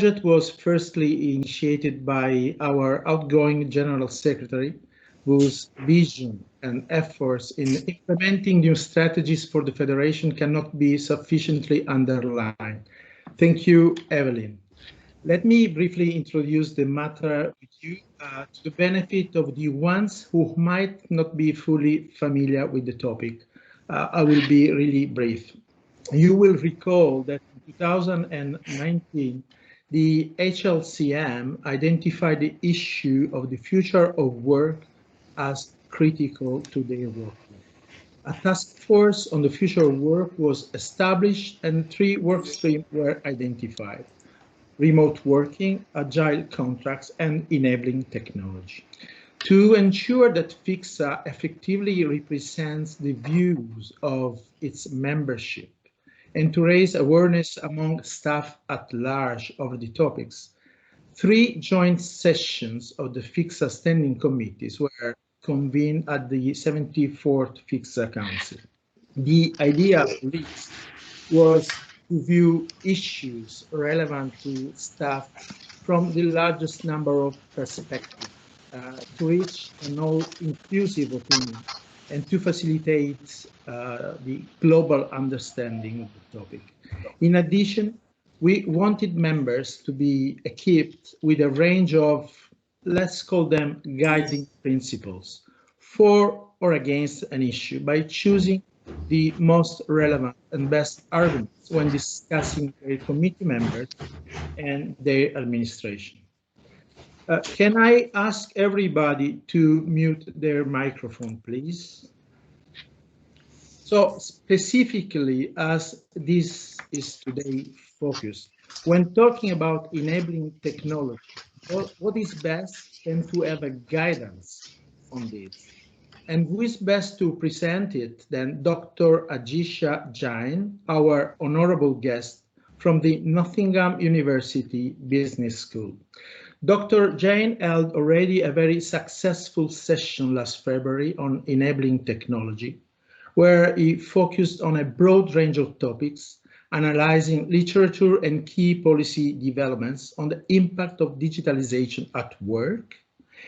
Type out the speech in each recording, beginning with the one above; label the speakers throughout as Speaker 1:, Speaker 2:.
Speaker 1: project was firstly initiated by our outgoing General Secretary, whose vision and efforts in implementing new strategies for the Federation cannot be sufficiently underlined. Thank you, Evelyn. Let me briefly introduce the matter with you to the benefit of the ones who might not be fully familiar with the topic. I will be really brief. You will recall that in 2019, the HLCM identified the issue of the future of work as critical to their work. A task force on the future of work was established and 3 work streams were identified: remote working, agile contracts, and enabling technology. To ensure that FICSA effectively represents the views of its membership and to raise awareness among staff at large over the topics, 3 joint sessions of the FICSA standing committees were convened at the 74th FICSA Council. The idea of this was to view issues relevant to staff from the largest number of perspectives, to reach an all-inclusive opinion, and to facilitate the global understanding of the topic. In addition, we wanted members to be equipped with a range of, let's call them, guiding principles for or against an issue by choosing the most relevant and best arguments when discussing their committee members and their administration. Can I ask everybody to mute their microphone, please? So specifically, as this is today focused, when talking about enabling technology, what is best than to have a guidance on this? And who is best to present it than Dr. Ajisha Jain, our honorable guest from the Nottingham University Business School. Dr. Jain held already a very successful session last February on enabling technology, where he focused on a broad range of topics, analyzing literature and key policy developments on the impact of digitalization at work,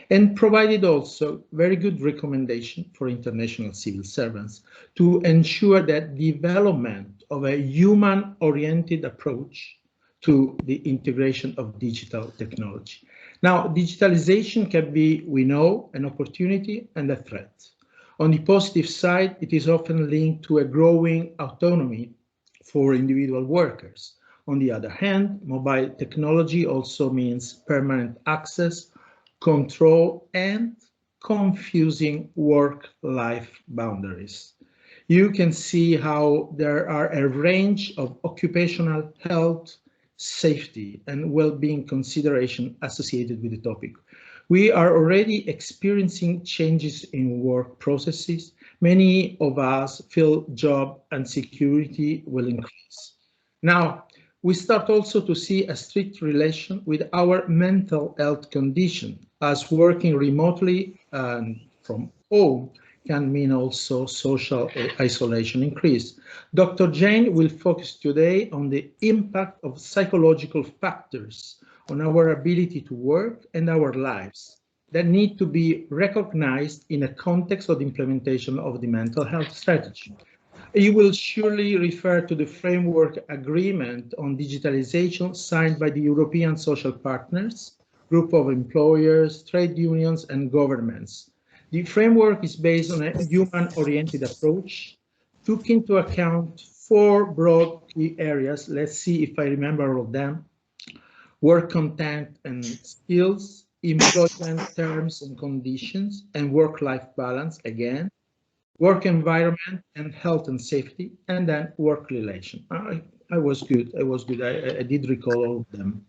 Speaker 1: and provided also very good recommendation for international civil servants to ensure that development of a human-oriented approach to the integration of digital technology. Now, digitalization can be, we know, an opportunity and a threat. On the positive side, it is often linked to a growing autonomy for individual workers. On the other hand, mobile technology also means permanent access, control, and confusing work-life boundaries. You can see how there are a range of occupational health, safety, and well-being considerations associated with the topic. We are already experiencing changes in work processes. Many of us feel job insecurity will increase. Now, we start also to see a strict relation with our mental health condition, as working remotely and from home can mean also social isolation increase. Dr. Jain will focus today on the impact of psychological factors on our ability to work and our lives that need to be recognized in a context of the implementation of the mental health strategy. You will surely refer to the framework agreement on digitalization signed by the European social partners, group of employers, trade unions, and governments. The framework is based on a human-oriented approach, took into account 4 broad key areas. Let's see if I remember all of them: work content and skills, employment terms and conditions, and work-life balance again, work environment and health and safety, and then work relation. I was good. I did recall all of them.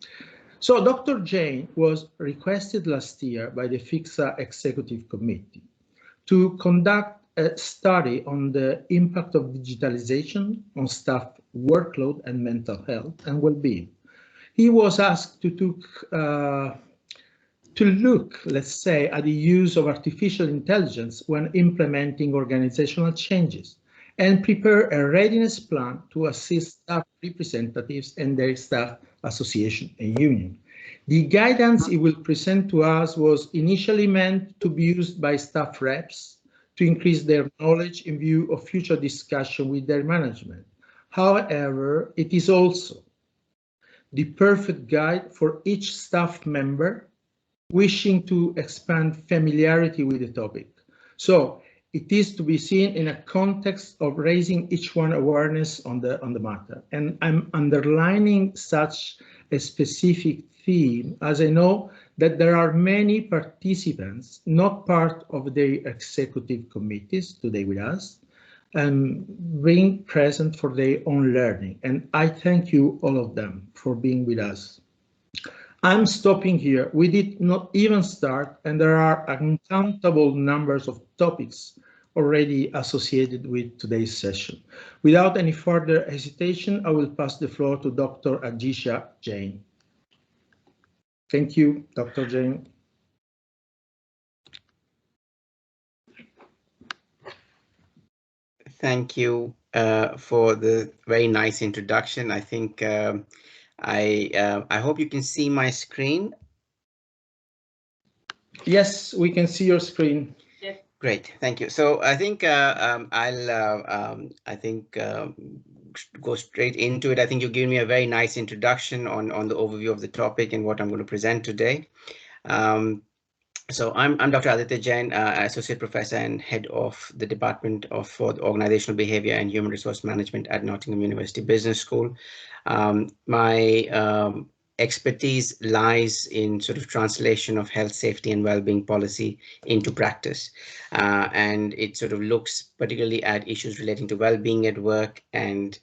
Speaker 1: So Dr. Jain was requested last year by the FICSA Executive Committee to conduct a study on the impact of digitalization on staff workload and mental health and well-being. He was asked to look, let's say, at the use of artificial intelligence when implementing organizational changes and prepare a readiness plan to assist staff representatives and their staff association and union. The guidance it will present to us was initially meant to be used by staff reps to increase their knowledge in view of future discussion with their management. However, it is also the perfect guide for each staff member wishing to expand familiarity with the topic. So it is to be seen in a context of raising each one awareness on the matter. And I'm underlining such a specific theme as I know that there are many participants not part of the executive committees today with us and being present for their own learning. And I thank you all of them for being with us. I'm stopping here. We did not even start, and there are uncountable numbers of topics already associated with today's session. Without any further hesitation, I will pass the floor to Dr. Ajisha Jain. Thank you, Dr. Jain.
Speaker 2: Thank you for the very nice introduction. I think I hope you can see my screen.
Speaker 1: Yes, we can see your screen.
Speaker 2: Great, thank you. So I think I'll go straight into it. I think you gave me a very nice introduction on the overview of the topic and what I'm going to present today. So I'm Dr. Aditya Jain, Associate Professor and Head of the Department for Organizational Behavior and Human Resource Management at Nottingham University Business School. My expertise lies in sort of translation of health, safety and well-being policy into practice. And it sort of looks particularly at issues relating to well-being at work, and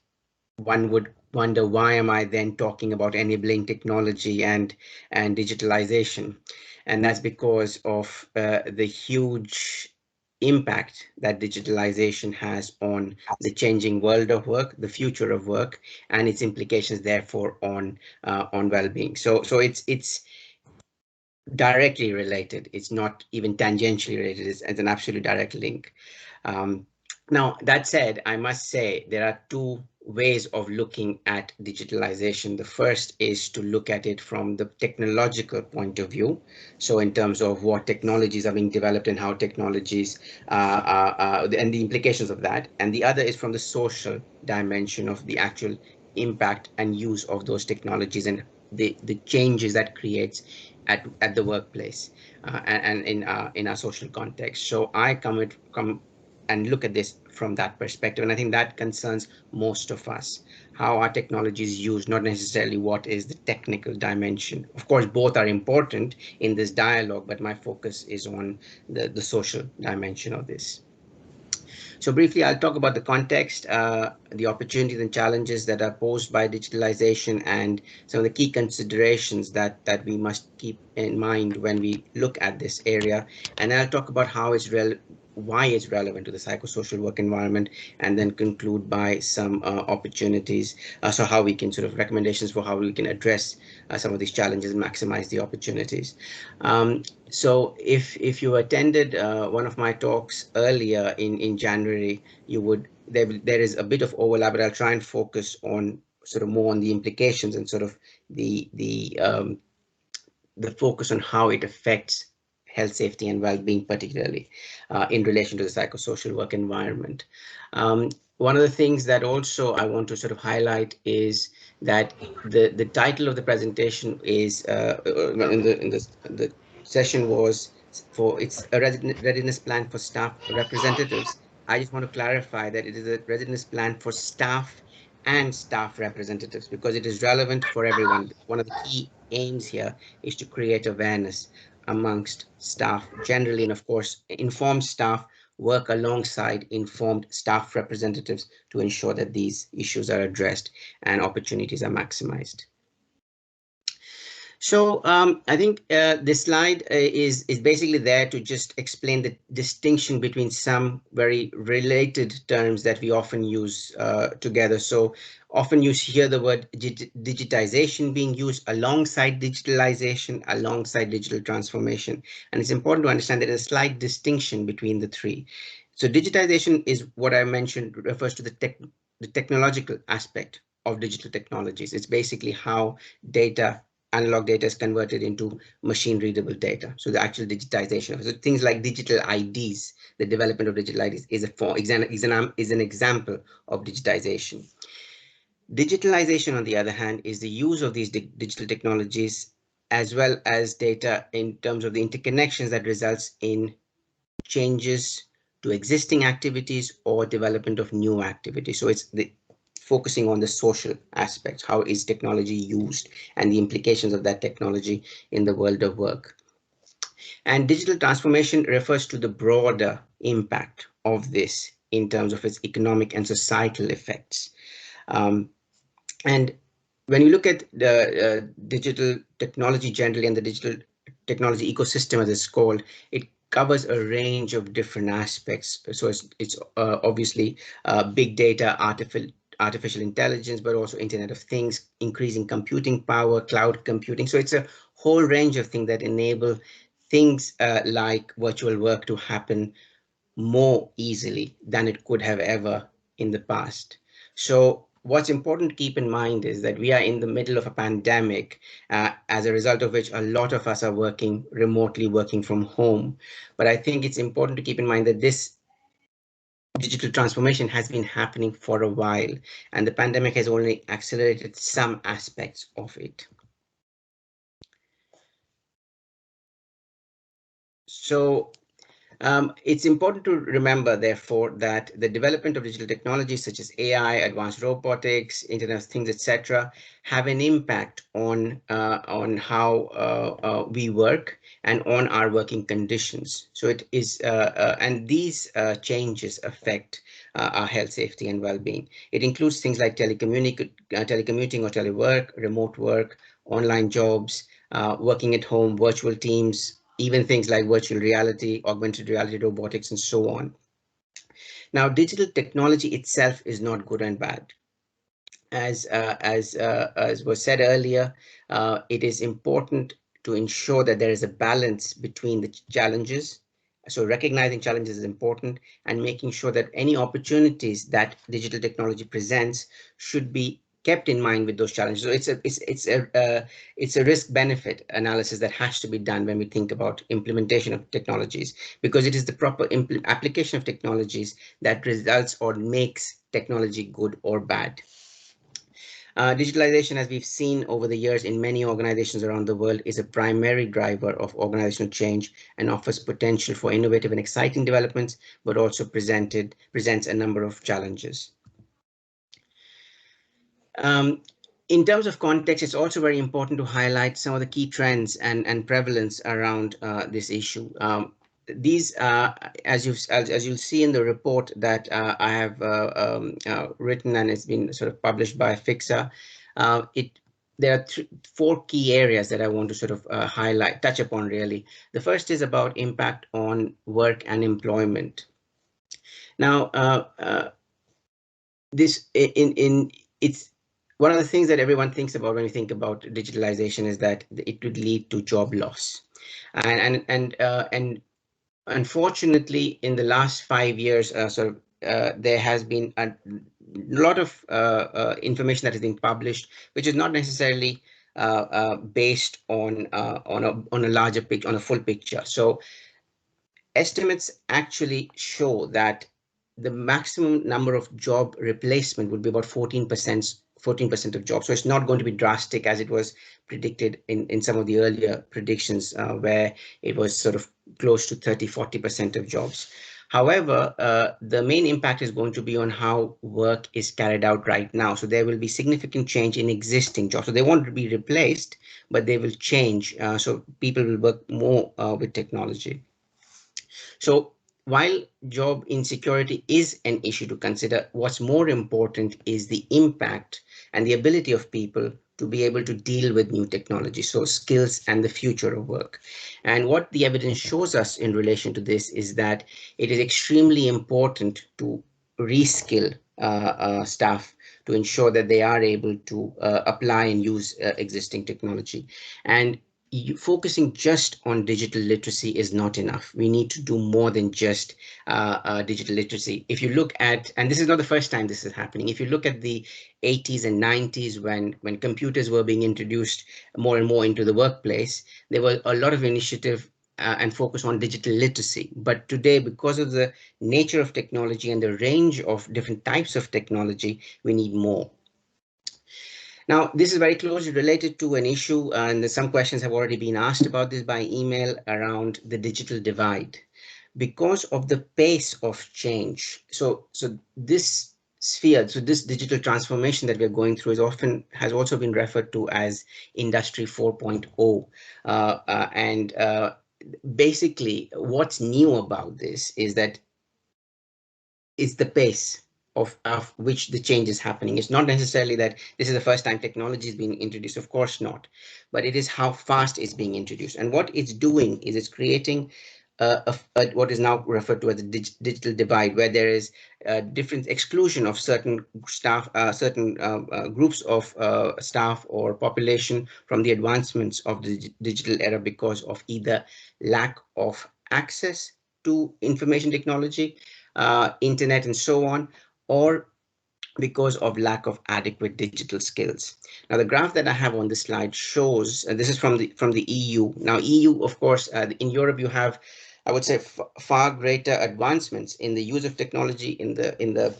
Speaker 2: one would wonder, why am I then talking about enabling technology and digitalization? And that's because of the huge impact that digitalization has on the changing world of work, the future of work, and its implications therefore on well-being. So it's directly related. It's not even tangentially related. It's an absolute direct link. Now, that said, I must say there are two ways of looking at digitalization. The first is to look at it from the technological point of view. So in terms of what technologies are being developed and how technologies and the implications of that. And the other is from the social dimension of the actual impact and use of those technologies and the changes that creates at the workplace and in our social context. So I come and look at this from that perspective. And I think that concerns most of us, how our technology is used, not necessarily what is the technical dimension. Of course, both are important in this dialogue, but my focus is on the social dimension of this. So briefly, I'll talk about the context, the opportunities and challenges that are posed by digitalization, and some of the key considerations that we must keep in mind when we look at this area. And I'll talk about how why it's relevant to the psychosocial work environment, and then conclude by some opportunities. So how we can sort of recommendations for how we can address some of these challenges and maximize the opportunities. So if you attended one of my talks earlier in January, you would there is a bit of overlap, but I'll try and focus on sort of more on the implications and sort of the focus on how it affects health, safety, and well-being, particularly in relation to the psychosocial work environment. One of the things that also I want to sort of highlight is that the title of the presentation is in the session was it's a readiness plan for staff representatives. I just want to clarify that it is a readiness plan for staff and staff representatives, because it is relevant for everyone. One of the key aims here is to create awareness amongst staff generally, and of course, informed staff work alongside informed staff representatives to ensure that these issues are addressed and opportunities are maximized. So I think this slide is basically there to just explain the distinction between some very related terms that we often use together. So often you hear the word digitization being used alongside digitalization, alongside digital transformation. And it's important to understand that there's a slight distinction between the three. So digitization is what I mentioned, refers to the technological aspect of digital technologies. It's basically how data, analog data, is converted into machine readable data. So the actual digitization. So things like digital IDs, the development of digital IDs is an example of digitization. Digitalization, on the other hand, is the use of these digital technologies as well as data in terms of the interconnections that results in changes to existing activities or development of new activities. So it's the focusing on the social aspects. How is technology used and the implications of that technology in the world of work? And digital transformation refers to the broader impact of this in terms of its economic and societal effects. And when you look at the digital technology generally and the digital technology ecosystem, as it's called, it covers a range of different aspects. So it's obviously big data, artificial intelligence, but also Internet of Things, increasing computing power, cloud computing. So it's a whole range of things that enable things like virtual work to happen more easily than it could have ever in the past. So what's important to keep in mind is that we are in the middle of a pandemic, as a result of which a lot of us are working remotely, working from home. But I think it's important to keep in mind that this digital transformation has been happening for a while, and the pandemic has only accelerated some aspects of it. So it's important to remember, therefore, that the development of digital technologies such as AI, advanced robotics, Internet of Things, etc., have an impact on how we work and on our working conditions. So it is, and these changes affect our health, safety, and well-being. It includes things like telecommuting or telework, remote work, online jobs, working at home, virtual teams, even things like virtual reality, augmented reality, robotics, and so on. Now, digital technology itself is not good and bad. As was said earlier, it is important to ensure that there is a balance between the challenges. So recognizing challenges is important, and making sure that any opportunities that digital technology presents should be kept in mind with those challenges. So it's a risk benefit analysis that has to be done when we think about implementation of technologies, because it is the proper application of technologies that results or makes technology good or bad. Digitalization, as we've seen over the years in many organizations around the world, is a primary driver of organizational change and offers potential for innovative and exciting developments, but also presents a number of challenges. In terms of context, it's also very important to highlight some of the key trends and prevalence around this issue. These, as you'll see in the report that I have written, and it's been sort of published by FICSA, there are four key areas that I want to sort of touch upon really. The first is about impact on work and employment. Now, it's one of the things that everyone thinks about when we think about digitalization is that it would lead to job loss, and unfortunately, in the last 5 years, there has been a lot of information that has been published, which is not necessarily based on a larger picture, on a full picture. So estimates actually show that the maximum number of job replacement would be about 14% of jobs. So it's not going to be drastic as it was predicted in some of the earlier predictions, where it was sort of close to 30-40% of jobs. However, the main impact is going to be on how work is carried out right now. So there will be significant change in existing jobs. So they won't be replaced, but they will change. So people will work more with technology. So while job insecurity is an issue to consider, what's more important is the impact and the ability of people to be able to deal with new technology, so skills and the future of work. And what the evidence shows us in relation to this is that it is extremely important to reskill staff to ensure that they are able to apply and use existing technology. And focusing just on digital literacy is not enough. We need to do more than just digital literacy. If you look at, and this is not the first time this is happening, if you look at the 80s and 90s when computers were being introduced more and more into the workplace, there were a lot of initiative and focus on digital literacy. But today, because of the nature of technology and the range of different types of technology, we need more. Now, this is very closely related to an issue, and some questions have already been asked about this by email around the digital divide. Because of the pace of change, so this sphere, so this digital transformation that we're going through has also been referred to as Industry 4.0. And basically, what's new about this is that it's the pace of which the change is happening. It's not necessarily that this is the first time technology is being introduced, of course not, but it is how fast it's being introduced. And what it's doing is it's creating what is now referred to as a digital divide, where there is different exclusion of certain staff, certain groups of staff or population from the advancements of the digital era because of either lack of access to information technology, internet and so on, or because of lack of adequate digital skills. Now, the graph that I have on this slide shows, and this is from the EU. Now, EU, of course, in Europe, you have, I would say, far greater advancements in the use of technology, in the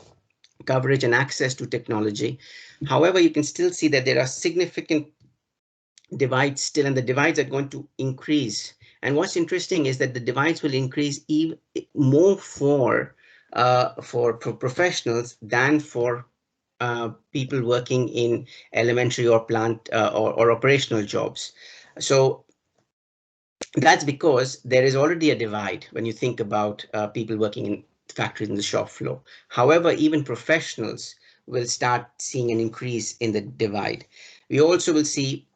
Speaker 2: coverage and access to technology. However, you can still see that there are significant divides still, and the divides are going to increase. And what's interesting is that the divides will increase even more for professionals than for people working in elementary or plant or operational jobs. So that's because there is already a divide when you think about people working in factories in the shop floor. However, even professionals will start seeing an increase in the divide. We also will see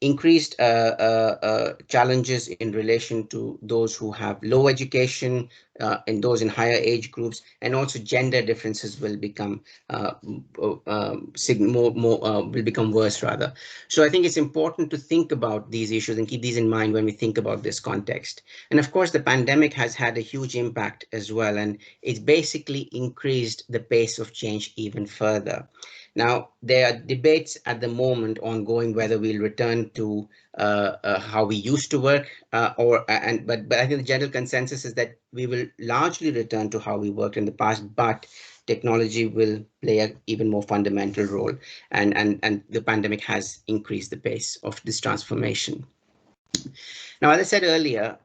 Speaker 2: increased challenges in relation to those who have low education and those in higher age groups, and also gender differences will become will become worse rather. So I think it's important to think about these issues and keep these in mind when we think about this context. And of course, the pandemic has had a huge impact as well, and it's basically increased the pace of change even further. Now, there are debates at the moment ongoing whether we'll return to how we used to work, but I think the general consensus is that we will largely return to how we worked in the past, but technology will play an even more fundamental role, and the pandemic has increased the pace of this transformation. Now, as I said earlier,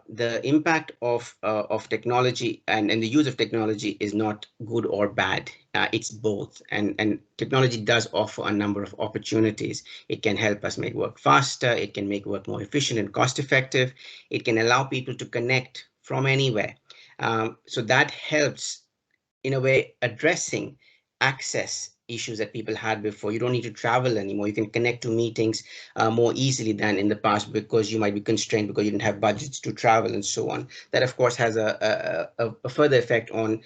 Speaker 2: the impact of technology and the use of technology is not good or bad. It's both. And technology does offer a number of opportunities. It can help us make work faster. It can make work more efficient and cost effective. It can allow people to connect from anywhere. So that helps in a way addressing access issues that people had before. You don't need to travel anymore. You can connect to meetings more easily than in the past because you might be constrained because you didn't have budgets to travel and so on. That, of course, has a further effect on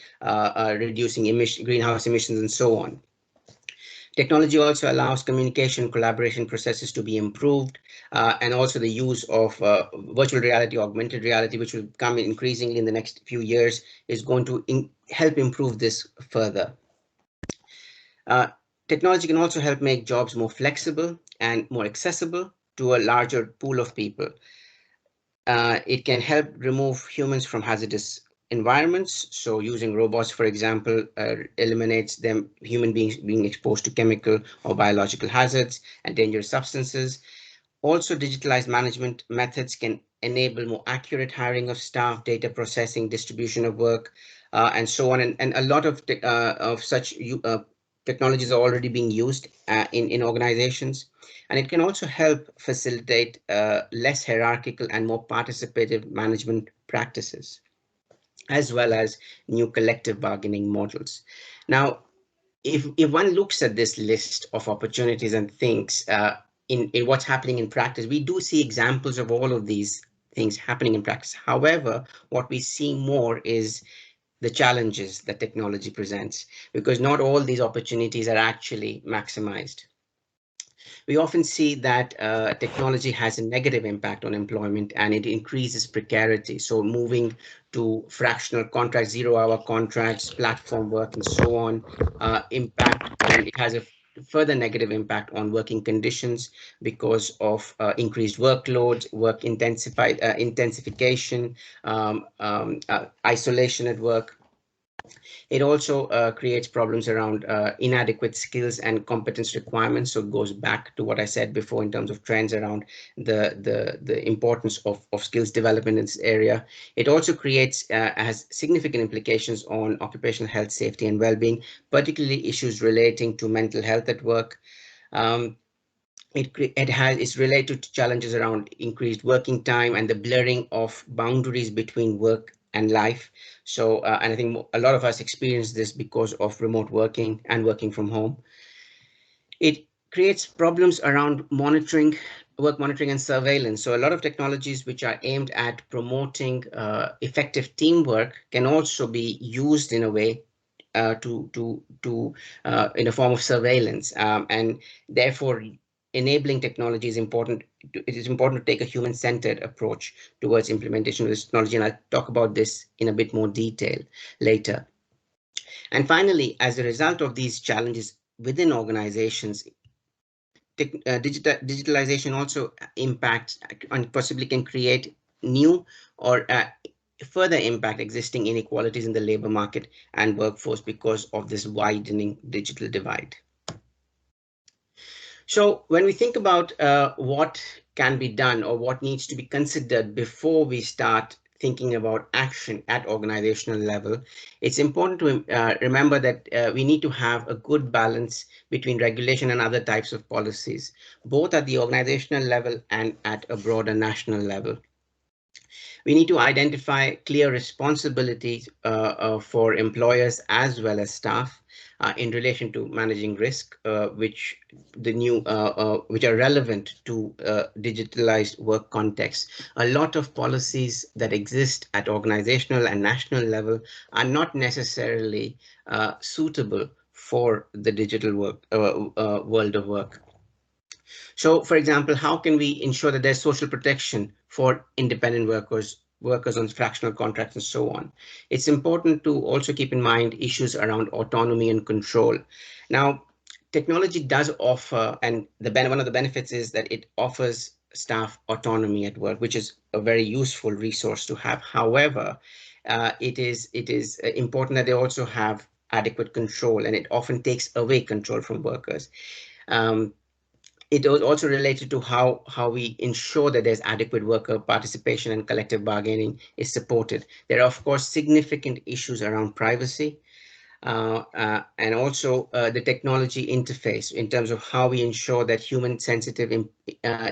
Speaker 2: reducing greenhouse emissions and so on. Technology also allows communication, collaboration processes to be improved, and also the use of virtual reality, augmented reality, which will come increasingly in the next few years, is going to help improve this further. Technology can also help make jobs more flexible and more accessible to a larger pool of people. It can help remove humans from hazardous environments. So using robots, for example, eliminates human beings being exposed to chemical or biological hazards and dangerous substances. Also, digitalized management methods can enable more accurate hiring of staff, data processing, distribution of work, and so on. And a lot of such technologies are already being used in organizations. And it can also help facilitate less hierarchical and more participative management practices, as well as new collective bargaining models. Now, if one looks at this list of opportunities and thinks in what's happening in practice, we do see examples of all of these things happening in practice. However, what we see more is the challenges that technology presents, because not all these opportunities are actually maximized. We often see that technology has a negative impact on employment and it increases precarity. So moving to fractional contracts, 0-hour contracts, platform work, and so on, and it has a further negative impact on working conditions because of increased workloads, intensification, isolation at work. It also creates problems around inadequate skills and competence requirements. So it goes back to what I said before in terms of trends around the importance of skills development in this area. It also has significant implications on occupational health, safety, and well-being, particularly issues relating to mental health at work. Um, it's related to challenges around increased working time and the blurring of boundaries between work and life. So, and I think a lot of us experience this because of remote working and working from home. It creates problems around work monitoring and surveillance. So a lot of technologies which are aimed at promoting effective teamwork can also be used in a way in a form of surveillance, and therefore enabling technology is important. It is important to take a human-centered approach towards implementation of this technology, and I'll talk about this in a bit more detail later. And finally, as a result of these challenges within organizations, digitalization also impacts and possibly can create new or further impact existing inequalities in the labor market and workforce because of this widening digital divide. So when we think about what can be done or what needs to be considered before we start thinking about action at organizational level, it's important to remember that we need to have a good balance between regulation and other types of policies, both at the organizational level and at a broader national level. We need to identify clear responsibilities for employers as well as staff in relation to managing risk, which are relevant to digitalized work contexts. A lot of policies that exist at organizational and national level are not necessarily suitable for the digital world of work. So, for example, how can we ensure that there's social protection for independent workers on fractional contracts and so on? It's important to also keep in mind issues around autonomy and control. Now, technology does offer, and one of the benefits is that it offers staff autonomy at work, which is a very useful resource to have. However, it is important that they also have adequate control, and it often takes away control from workers. It was also related to how we ensure that there's adequate worker participation and collective bargaining is supported. There are, of course, significant issues around privacy and also the technology interface in terms of how we ensure that human-sensitive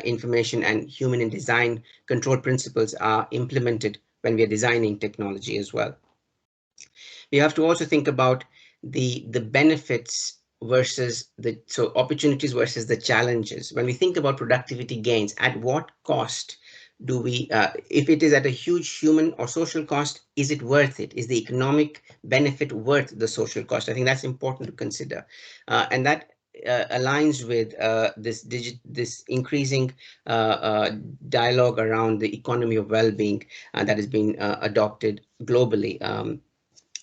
Speaker 2: information and human in design control principles are implemented when we are designing technology as well. We have to also think about the benefits versus opportunities versus the challenges. When we think about productivity gains, at what cost do we, if it is at a huge human or social cost, is it worth it? Is the economic benefit worth the social cost? I think that's important to consider. And that aligns with this increasing dialogue around the economy of well-being that has been adopted globally.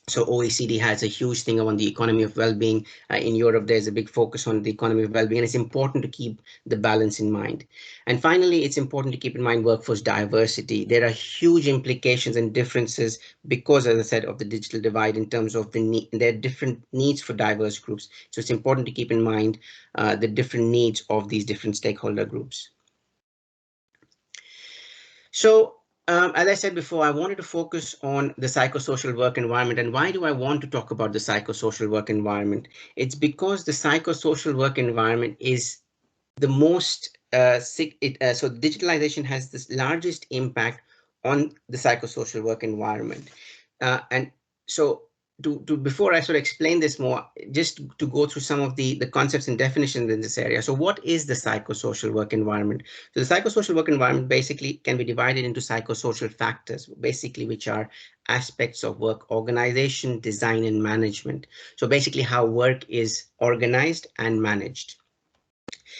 Speaker 2: So OECD has a huge thing on the economy of well-being. In Europe, there's a big focus on the economy of well-being, and it's important to keep the balance in mind. And finally, it's important to keep in mind workforce diversity. There are huge implications and differences because, as I said, of the digital divide in terms of there are different needs for diverse groups. So it's important to keep in mind the different needs of these different stakeholder groups. So, as I said before, I wanted to focus on the psychosocial work environment. And why do I want to talk about the psychosocial work environment? It's because the psychosocial work environment is the most, so digitalization has this largest impact on the psychosocial work environment. And so before I sort of explain this more, just to go through some of the concepts and definitions in this area. So what is the psychosocial work environment? So the psychosocial work environment basically can be divided into psychosocial factors, basically, which are aspects of work organization, design, and management. So basically how work is organized and managed.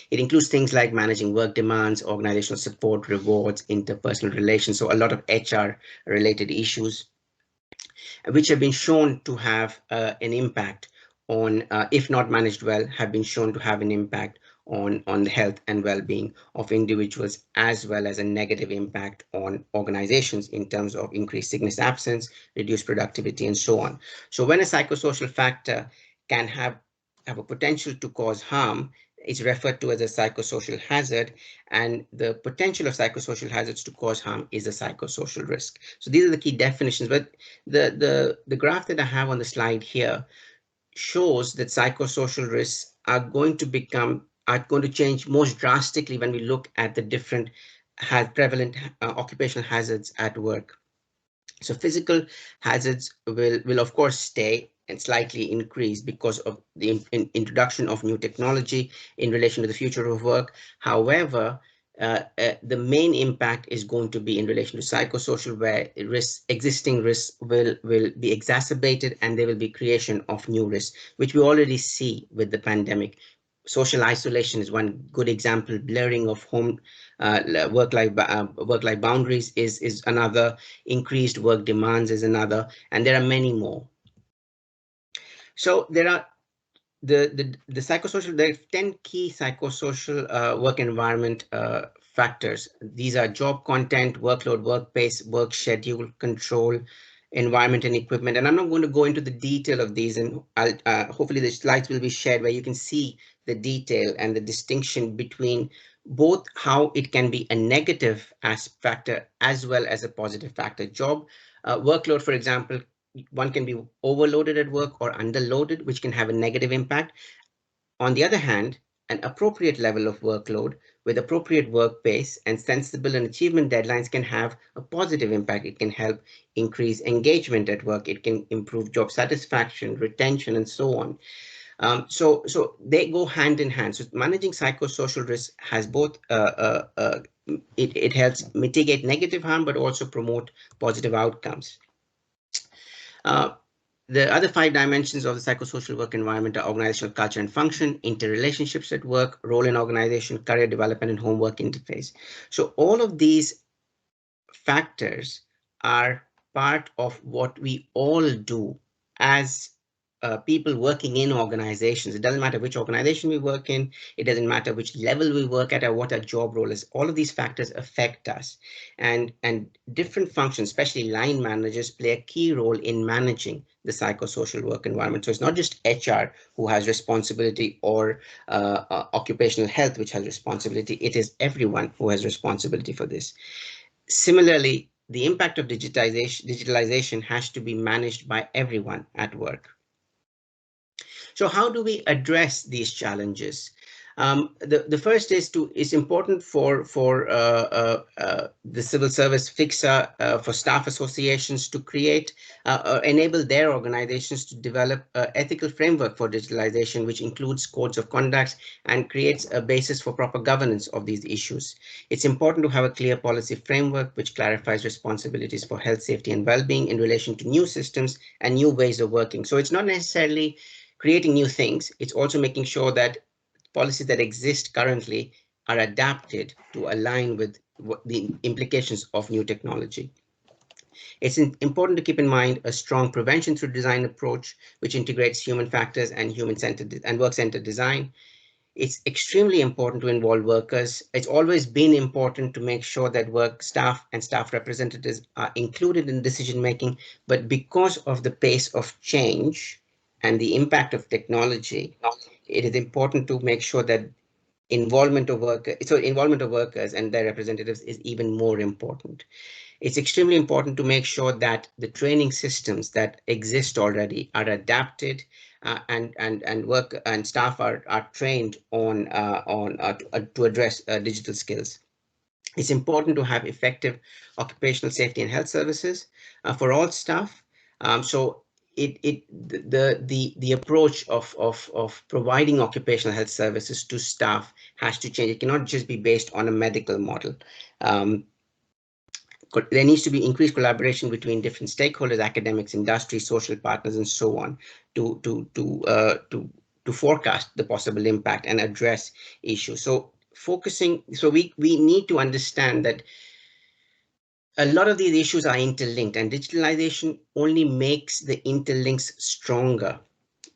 Speaker 2: It includes things like managing work demands, organizational support, rewards, interpersonal relations. So a lot of HR related issues, which have been shown to have an impact on, if not managed well, have been shown to have an impact on the health and well-being of individuals, as well as a negative impact on organizations in terms of increased sickness absence, reduced productivity, and so on. So when a psychosocial factor can have a potential to cause harm, it's referred to as a psychosocial hazard, and the potential of psychosocial hazards to cause harm is a psychosocial risk. So these are the key definitions, but the graph that I have on the slide here shows that psychosocial risks are going to change most drastically when we look at the different prevalent occupational hazards at work. So physical hazards will of course stay and slightly increase because of the introduction of new technology in relation to the future of work. However, the main impact is going to be in relation to psychosocial, where existing risks will be exacerbated, and there will be creation of new risks, which we already see with the pandemic. Social isolation is one good example. Blurring of home work-life boundaries is another. Increased work demands is another, and there are many more. So there are the psychosocial. There are 10 key psychosocial work environment factors. These are job content, workload, work pace, work schedule, control, environment, and equipment. And I'm not going to go into the detail of these, and hopefully the slides will be shared where you can see the detail and the distinction between both how it can be a negative factor as well as a positive factor. Job workload, for example, one can be overloaded at work or underloaded, which can have a negative impact. On the other hand, an appropriate level of workload with appropriate work pace and sensible and achievement deadlines can have a positive impact. It can help increase engagement at work. It can improve job satisfaction, retention, and so on. So they go hand in hand. So managing psychosocial risk has both, it helps mitigate negative harm, but also promote positive outcomes. The other 5 dimensions of the psychosocial work environment are organizational culture and function, interrelationships at work, role in organization, career development, and homework interface. So all of these factors are part of what we all do as people working in organizations. It doesn't matter which organization we work in. It doesn't matter which level we work at or what our job role is. All of these factors affect us, and different functions, especially line managers, play a key role in managing the psychosocial work environment. So it's not just HR who has responsibility, or occupational health which has responsibility. It is everyone who has responsibility for this. Similarly, the impact of digitalization has to be managed by everyone at work. So how do we address these challenges? The first is it's important for the civil service, FICSA, for staff associations to create enable their organizations to develop an ethical framework for digitalization, which includes codes of conduct and creates a basis for proper governance of these issues. It's important to have a clear policy framework which clarifies responsibilities for health, safety, and well-being in relation to new systems and new ways of working. So it's not necessarily creating new things. It's also making sure that policies that exist currently are adapted to align with the implications of new technology. It's important to keep in mind a strong prevention through design approach, which integrates human factors and human-centered and work-centered design. It's extremely important to involve workers. It's always been important to make sure that work staff and staff representatives are included in decision-making, but because of the pace of change and the impact of technology, it is important to make sure that involvement of workers and their representatives is even more important. It's extremely important to make sure that the training systems that exist already are adapted, and work and staff are trained to address digital skills. It's important to have effective occupational safety and health services for all staff. So the approach of providing occupational health services to staff has to change. It cannot just be based on a medical model. There needs to be increased collaboration between different stakeholders, academics, industry, social partners, and so on, to to forecast the possible impact and address issues. So we need to understand that a lot of these issues are interlinked, and digitalization only makes the interlinks stronger.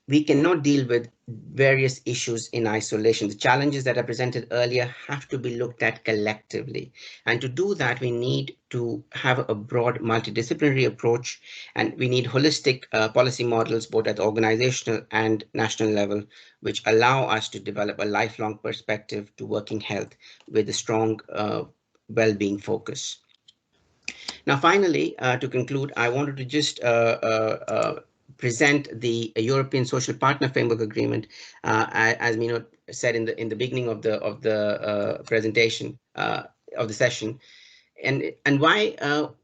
Speaker 2: We cannot deal with various issues in isolation. The challenges that I presented earlier have to be looked at collectively. And to do that, we need to have a broad multidisciplinary approach, and we need holistic policy models, both at the organizational and national level, which allow us to develop a lifelong perspective to working health with a strong well-being focus. Now, finally, to conclude, I wanted to just present the European Social Partner Framework Agreement, as Mino said in the beginning of the presentation of the session, and why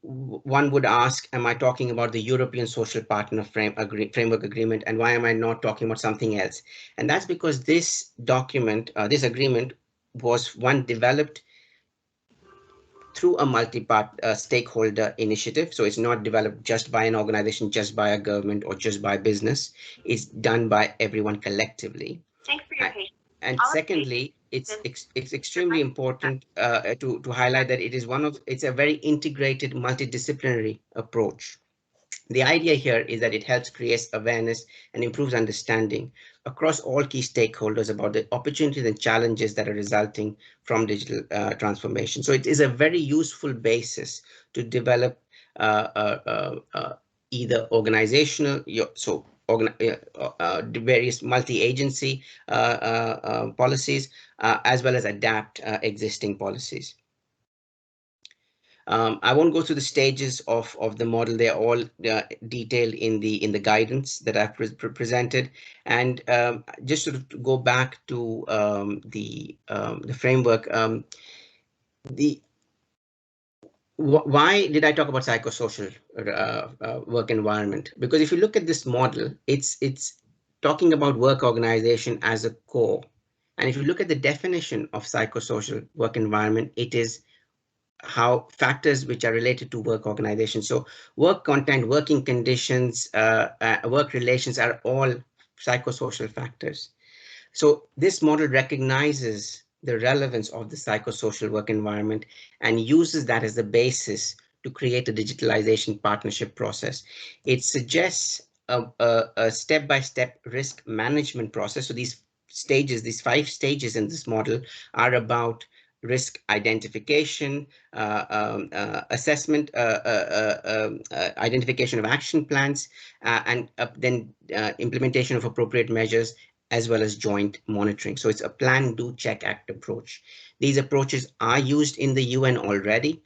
Speaker 2: one would ask, am I talking about the European Social Partner Framework Agreement, and why am I not talking about something else? And that's because this document, this agreement, was one developed through a multi-part stakeholder initiative. So it's not developed just by an organization, just by a government, or just by business. It's done by everyone collectively.
Speaker 3: Thanks for your patience.
Speaker 2: And secondly, it's extremely important to highlight that it's a very integrated, multidisciplinary approach. The idea here is that it helps create awareness and improves understanding across all key stakeholders about the opportunities and challenges that are resulting from digital transformation. So it is a very useful basis to develop either organizational, various multi-agency policies, as well as adapt existing policies. I won't go through the stages of the model. They're all detailed in the guidance that I've presented. And just to go back to the framework, why did I talk about psychosocial work environment? Because if you look at this model, it's talking about work organization as a core. And if you look at the definition of psychosocial work environment, it is how factors which are related to work organization. So work content, working conditions, work relations are all psychosocial factors. So this model recognizes the relevance of the psychosocial work environment and uses that as the basis to create a digitalization partnership process. It suggests a step-by-step risk management process. So these stages, these 5 stages in this model, are about risk identification, assessment, identification of action plans, and then implementation of appropriate measures, as well as joint monitoring. So it's a plan, do, check, act approach. These approaches are used in the UN already.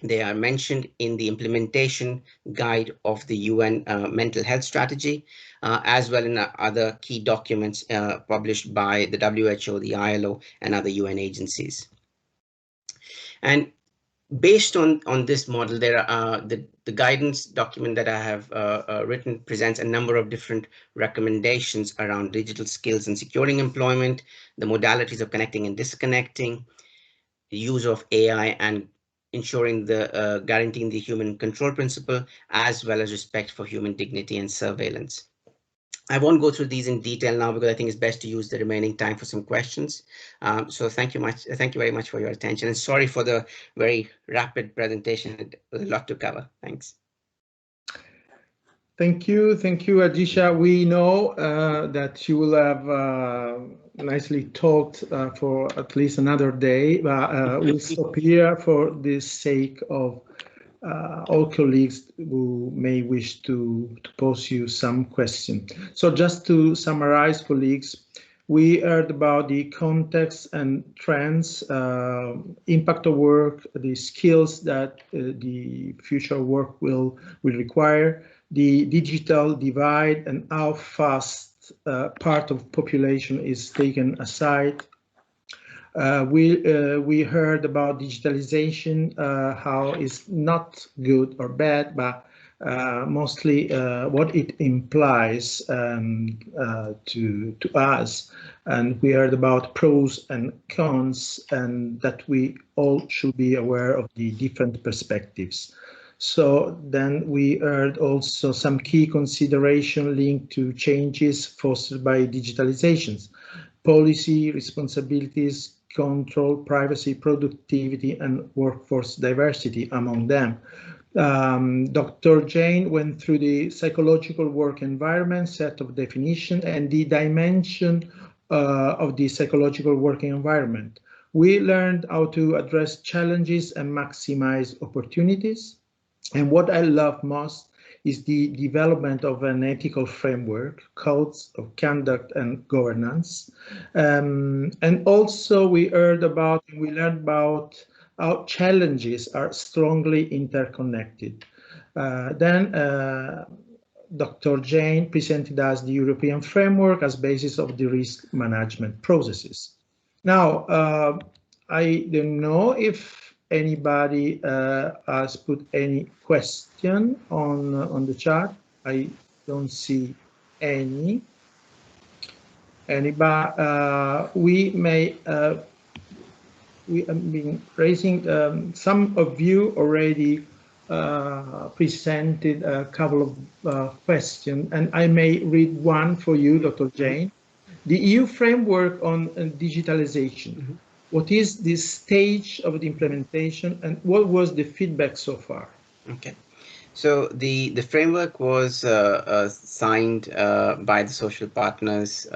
Speaker 2: They are mentioned in the implementation guide of the UN mental health strategy, as well in other key documents published by the WHO, the ILO, and other UN agencies. And based on this model, there are the guidance document that I have written presents a number of different recommendations around digital skills and securing employment, the modalities of connecting and disconnecting, the use of AI, and ensuring the guaranteeing the human control principle, as well as respect for human dignity and surveillance. I won't go through these in detail now because I think it's best to use the remaining time for some questions. So thank you very much for your attention, and sorry for the very rapid presentation. There's a lot to cover. Thanks.
Speaker 1: Thank you, Adisha. We know that you will have nicely talked for at least another day, but we'll stop here for the sake of all colleagues who may wish to pose you some question. So just to summarize, colleagues, we heard about the context and trends, impact of work, the skills that the future work will require, the digital divide and how fast part of population is taken aside. We heard about digitalization, how it's not good or bad, but mostly what it implies to us. And we heard about pros and cons, and that we all should be aware of the different perspectives. So then we heard also some key consideration linked to changes fostered by digitalizations, policy, responsibilities, control, privacy, productivity, and workforce diversity among them. Dr. Jane went through the psychological work environment set of definition and the dimension of the psychological working environment. We learned how to address challenges and maximize opportunities. And what I love most is the development of an ethical framework, codes of conduct and governance. And also we learned about how challenges are strongly interconnected. Then Dr. Jane presented us the European framework as basis of the risk management processes. Now, I don't know if anybody has put any question on the chat. I don't see any. Anybody? We have been raising. Some of you already presented a couple of questions, and I may read one for you, Dr. Jane. The EU framework on digitalization. What is the stage of the implementation, and what was the feedback so far?
Speaker 2: Okay. So the framework was signed by the social partners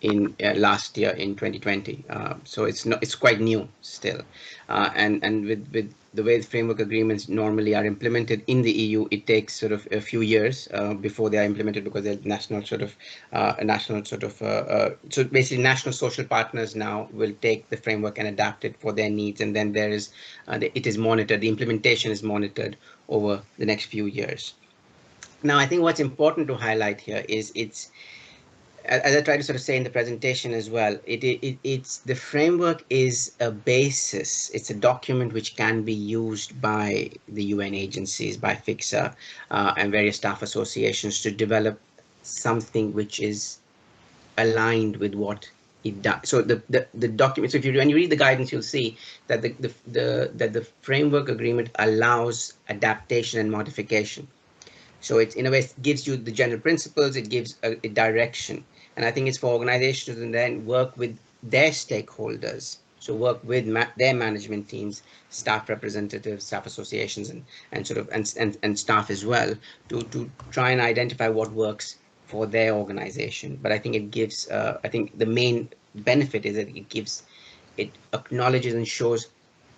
Speaker 2: in last year in 2020. So it's quite new still, and with the way the framework agreements normally are implemented in the EU, it takes sort of a few years before they are implemented because they're so basically national social partners now will take the framework and adapt it for their needs, and then it is monitored. The implementation is monitored over the next few years. Now, I think what's important to highlight here is as I try to sort of say in the presentation as well, it's the framework is a basis. It's a document which can be used by the UN agencies, by FICSA, and various staff associations to develop something which is aligned with what it does. So the document. So when you read the guidance, you'll see that the framework agreement allows adaptation and modification. So it's in a way it gives you the general principles. It gives a direction, and I think it's for organizations to then work with their stakeholders. So work with their management teams, staff representatives, staff associations, and sort of and staff as well to try and identify what works for their organization. But I think it gives, I think the main benefit is that it acknowledges and shows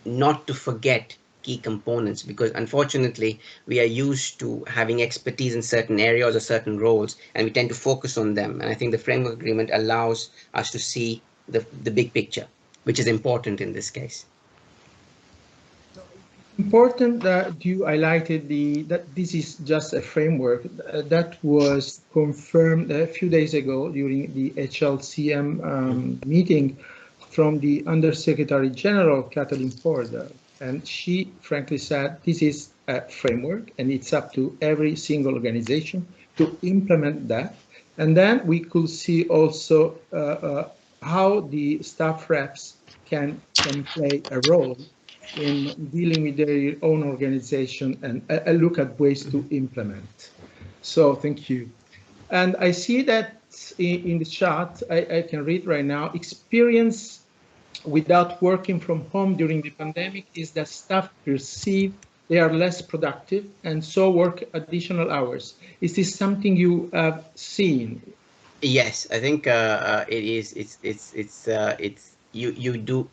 Speaker 2: not to forget key components, because unfortunately we are used to having expertise in certain areas or certain roles, and we tend to focus on them. And I think the framework agreement allows us to see the big picture, which is important in this case.
Speaker 1: Important that you highlighted that this is just a framework that was confirmed a few days ago during the HLCM meeting from the Undersecretary General Kathleen Ford, and she frankly said this is a framework and it's up to every single organization to implement that. And then we could see also how the staff reps can play a role in dealing with their own organization and look at ways to implement. So thank you. And I see that in the chat, I can read right now, experience without working from home during the pandemic is that staff perceive they are less productive and so work additional hours. Is this something you have seen?
Speaker 2: Yes, I think it is. You do.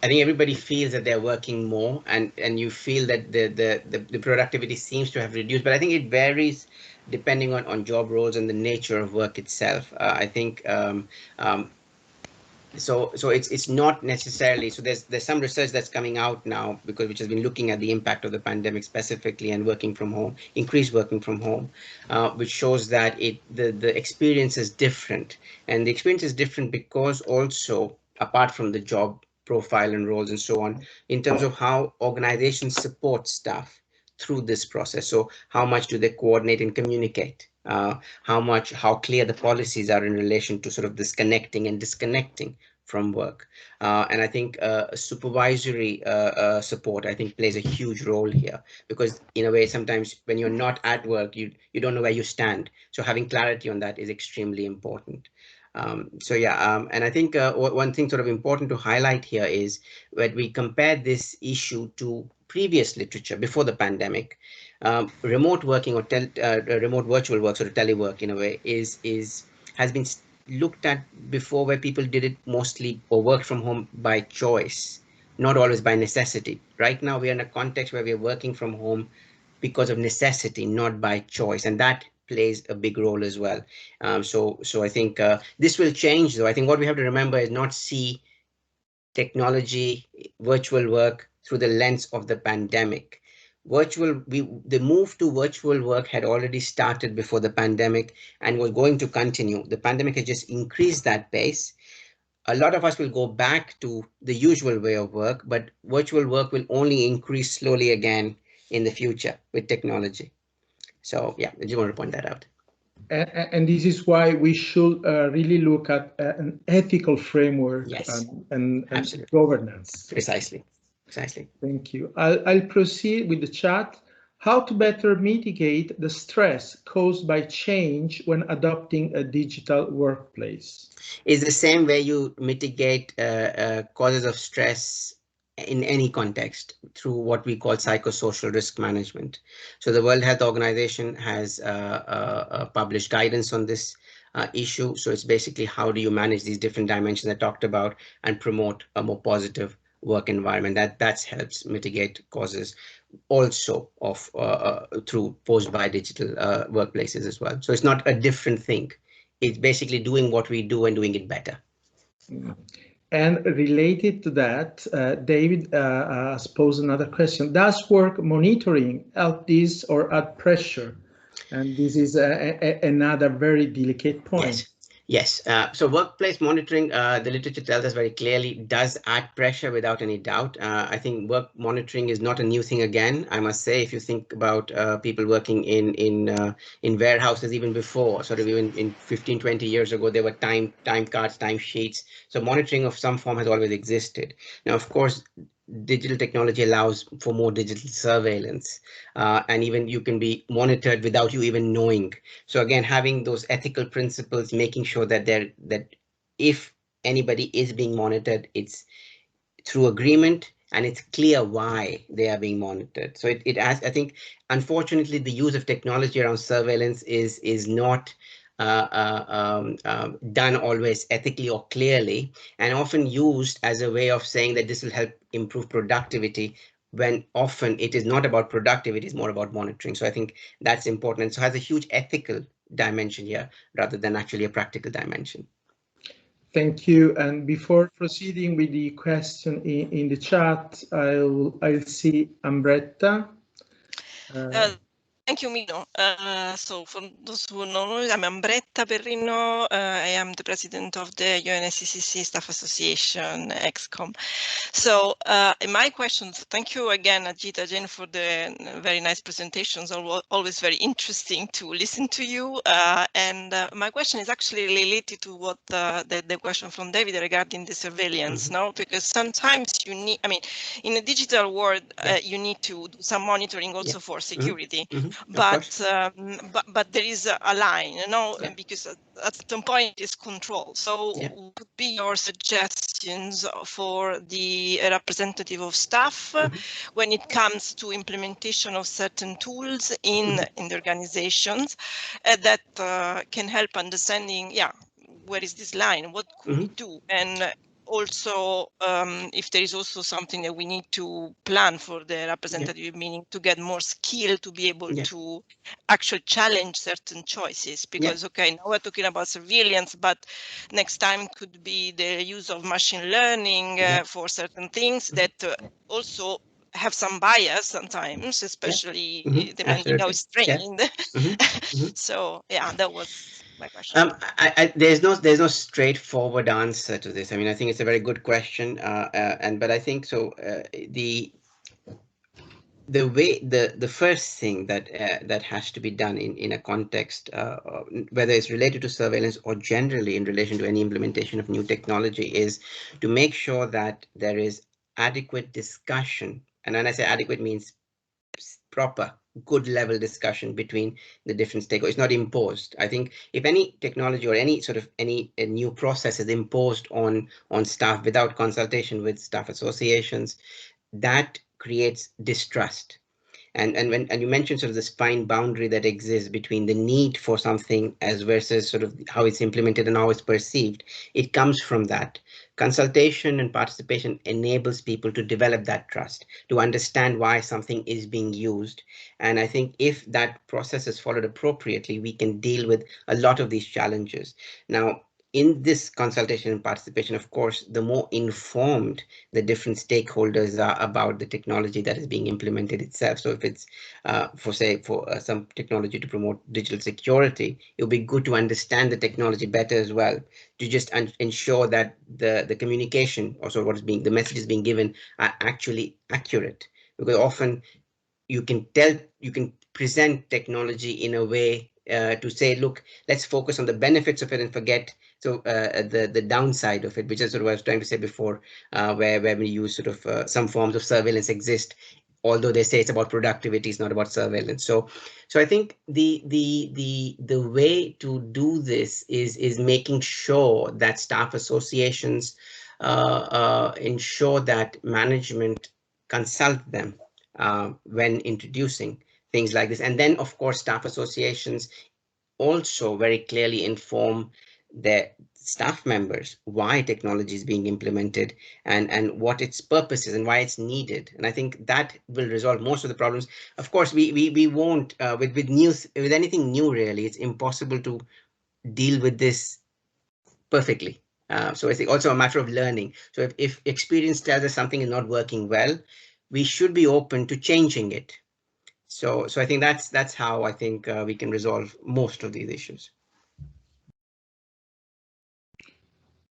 Speaker 2: I think everybody feels that they're working more, and you feel that the productivity seems to have reduced. But I think it varies depending on job roles and the nature of work itself. I think so it's not necessarily. So there's some research that's coming out now which has been looking at the impact of the pandemic specifically and working from home, increased working from home, which shows that the experience is different, and the experience is different because also apart from the job profile and roles and so on, in terms of how organizations support staff through this process. So how much do they coordinate and communicate how clear the policies are in relation to sort of this connecting and disconnecting from work. And I think supervisory support, I think, plays a huge role here, because in a way, sometimes when you're not at work, you don't know where you stand. So having clarity on that is extremely important. So yeah, and I think one thing sort of important to highlight here is when we compare this issue to previous literature before the pandemic, remote working or remote virtual work, sort of telework in a way, has been looked at before, where people did it mostly or worked from home by choice, not always by necessity. Right now, we are in a context where we are working from home because of necessity, not by choice, and that plays a big role as well. So I think this will change, though. I think what we have to remember is not see technology, virtual work through the lens of the pandemic. The move to virtual work had already started before the pandemic and was going to continue. The pandemic has just increased that pace. A lot of us will go back to the usual way of work, but virtual work will only increase slowly again in the future with technology. So yeah, I just want to point that out.
Speaker 1: And this is why we should really look at an ethical framework.
Speaker 2: Yes,
Speaker 1: and
Speaker 2: absolutely.
Speaker 1: Governance.
Speaker 2: Precisely.
Speaker 1: Thank you. I'll proceed with the chat. How to better mitigate the stress caused by change when adopting a digital workplace?
Speaker 2: Is the same way you mitigate causes of stress in any context, through what we call psychosocial risk management. So the World Health Organization has published guidance on this issue. So it's basically, how do you manage these different dimensions I talked about and promote a more positive work environment that helps mitigate causes also of through post by digital workplaces as well. So it's not a different thing. It's basically doing what we do and doing it better.
Speaker 1: And related to that, David posed another question. Does work monitoring help this or add pressure? And this is another very delicate point.
Speaker 2: Yes. So workplace monitoring, the literature tells us very clearly, does add pressure without any doubt. I think work monitoring is not a new thing again. I must say, if you think about people working in warehouses, even before, sort of even in 15, 20 years ago, there were time cards, time sheets. So monitoring of some form has always existed. Now, of course, digital technology allows for more digital surveillance, and even you can be monitored without you even knowing. So again, having those ethical principles, making sure that if anybody is being monitored, it's through agreement and it's clear why they are being monitored. So it has, I think, unfortunately, the use of technology around surveillance is not done always ethically or clearly, and often used as a way of saying that this will help improve productivity, when often it is not about productivity, it's more about monitoring. So I think that's important. So it has a huge ethical dimension here rather than actually a practical dimension.
Speaker 1: Thank you. And before proceeding with the question in the chat, I'll see Ambretta.
Speaker 3: Thank you, Mino. So for those who know me, I'm Ambretta Perrino. I am the president of the UNSCCC Staff Association, EXCOM. So in my questions, thank you again, Ajita, Jane, for the very nice presentations. Always very interesting to listen to you. And my question is actually related to what the question from David regarding the surveillance, no? Because sometimes you need, I mean, in a digital world, you need to do some monitoring also for security. But there is a line, you know, because at some point it's control. So what would be your suggestions for the representative of staff when it comes to implementation of certain tools in the organizations that can help understanding, where is this line? What could we do? And also, if there is also something that we need to plan for the representative, meaning to get more skill to be able to actually challenge certain choices. Because, okay, now we're talking about surveillance, but next time could be the use of machine learning for certain things that also have some bias sometimes, especially depending how it's trained. So, that was my question.
Speaker 2: There's no straightforward answer to this. I mean, I think it's a very good question, but I think so. the first thing that that has to be done in a context, whether it's related to surveillance or generally in relation to any implementation of new technology, is to make sure that there is adequate discussion. And when I say adequate, means proper, good level discussion between the different stakeholders. It's not imposed. I think if any technology or any sort of any new process is imposed on staff without consultation with staff associations, that creates distrust. And you mentioned sort of this fine boundary that exists between the need for something as versus sort of how it's implemented and how it's perceived. It comes from that. Consultation and participation enables people to develop that trust, to understand why something is being used. And I think if that process is followed appropriately, we can deal with a lot of these challenges. Now, in this consultation and participation, of course, the more informed the different stakeholders are about the technology that is being implemented itself. So if it's for some technology to promote digital security, it would be good to understand the technology better as well, to just ensure that the communication, also what is being, the messages being given, are actually accurate. Because often you can present technology in a way to say, look, let's focus on the benefits of it and forget the downside of it, which is sort of what I was trying to say before, where we use sort of some forms of surveillance exist, although they say it's about productivity, it's not about surveillance. So I think the way to do this is making sure that staff associations ensure that management consult them when introducing things like this. And then, of course, staff associations also very clearly inform their staff members why technology is being implemented and what its purpose is and why it's needed. And I think that will resolve most of the problems. Of course, we won't with anything new, really, it's impossible to deal with this perfectly. So I think also a matter of learning. So if experience tells us something is not working well, we should be open to changing it. So I think that's how I think we can resolve most of these issues.